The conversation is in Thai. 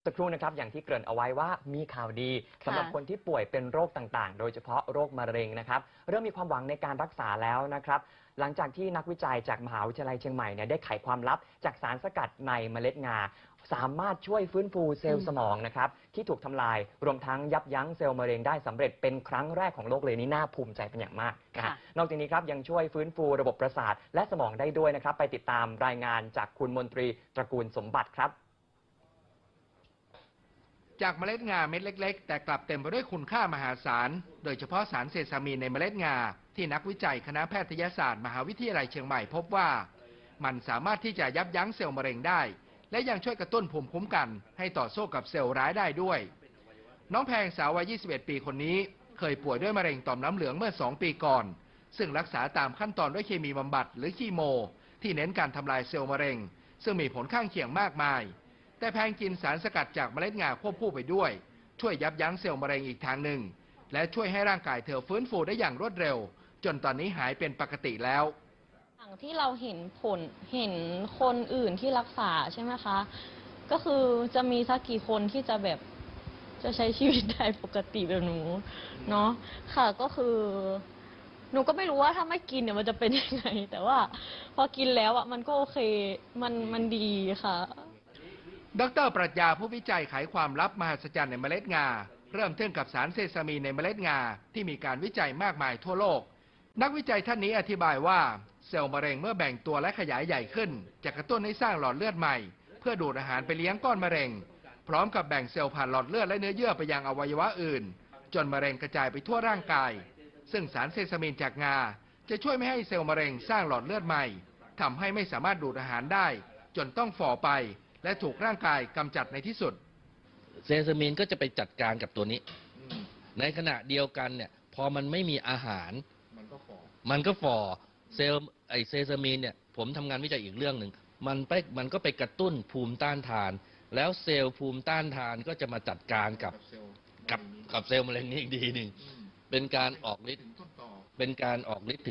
สักครู่นะครับอย่างที่เกริ่นเอาไว้ว่ามีข่าวดีสำหรับคนที่ป่วยเป็นโรคต่างๆโดยเฉพาะโรคมะเร็งนะครับเริ่มมีความหวังในการรักษาแล้วนะครับหลังจากที่นักวิจัยจากมหาวิทยาลัยเชียงใหม่เนี่ยได้ไขความลับจากสารสกัดในเมล็ดงาสามารถช่วยฟื้นฟูเซลล์สมองนะครับที่ถูกทำลายรวมทั้งยับยั้งเซลล์มะเร็งได้สำเร็จเป็นครั้งแรกของโลกเลยนี่น่าภูมิใจเป็นอย่างมากนะนอกจากนี้ครับยังช่วยฟื้นฟูระบบประสาทและสมองได้ด้วยนะครับไปติดตามรายงานจากคุณมนตรีตระกูลสมบัติครับจากเมล็ดงาเม็ดเล็กๆแต่กลับเต็มไปด้วยคุณค่ามหาศาลโดยเฉพาะสารเซซามีนในเมล็ดงาที่นักวิจัยคณะแพทยศาสตร์มหาวิทยาลัยเชียงใหม่พบว่ามันสามารถที่จะยับยั้งเซลล์มะเร็งได้และยังช่วยกระตุ้นภูมิคุ้มกันให้ต่อสู้กับเซลล์ร้ายได้ด้วยน้องแพงสาววัย 21 ปีคนนี้เคยป่วยด้วยมะเร็งต่อมน้ำเหลืองเมื่อ 2 ปีก่อนซึ่งรักษาตามขั้นตอนด้วยเคมีบำบัดหรือคีโมที่เน้นการทำลายเซลล์มะเร็งซึ่งมีผลข้างเคียงมากมายแต่แพงกินสารสกัดจากเมล็ดงาควบคู่ไปด้วยช่วยยับยั้งเซลล์มะเร็งอีกทางหนึ่งและช่วยให้ร่างกายเธอฟื้นฟูได้อย่างรวดเร็วจนตอนนี้หายเป็นปกติแล้วอย่างที่เราเห็นผลเห็นคนอื่นที่รักษาใช่ไหมคะก็คือจะมีสักกี่คนที่จะแบบจะใช้ชีวิตได้ปกติแบบหนูเนาะค่ะก็คือหนูก็ไม่รู้ว่าถ้าไม่กินเนี่ยมันจะเป็นยังไงแต่ว่าพอกินแล้วอ่ะมันก็โอเคมันดีค่ะดร.ปรัชญาผู้วิจัยไขความลับมหัศจรรย์ในเมล็ดงาเริ่มต้นกับสารเซซามีนในเมล็ดงาที่มีการวิจัยมากมายทั่วโลกนักวิจัยท่านนี้อธิบายว่าเซลล์มะเร็งเมื่อแบ่งตัวและขยายใหญ่ขึ้นจะกระตุ้นให้สร้างหลอดเลือดใหม่เพื่อดูดอาหารไปเลี้ยงก้อนมะเร็งพร้อมกับแบ่งเซลล์ผ่านหลอดเลือดและเนื้อเยื่อไปยังอวัยวะอื่นจนมะเร็งกระจายไปทั่วร่างกายซึ่งสารเซซามีนจากงาจะช่วยไม่ให้เซลล์มะเร็งสร้างหลอดเลือดใหม่ทำให้ไม่สามารถดูดอาหารได้จนต้องฝ่อไปและถูกร่างกายกำจัดในที่สุดเซซามีนก็จะไปจัดการกับตัวนี้ในขณะเดียวกันเนี่ยพอมันไม่มีอาหารมันก็ฝ่อเซลล์เซซามีนเนี่ยผมทำงานวิจัยอีกเรื่องหนึ่งมันก็ไปกระตุ้นภูมิต้านทานแล้วเซลล์ภูมิต้านทานก็จะมาจัดการกับเซลล์มะเร็งนี้อีกทีหนึ่งเป็นการออกฤทธิ์ถึง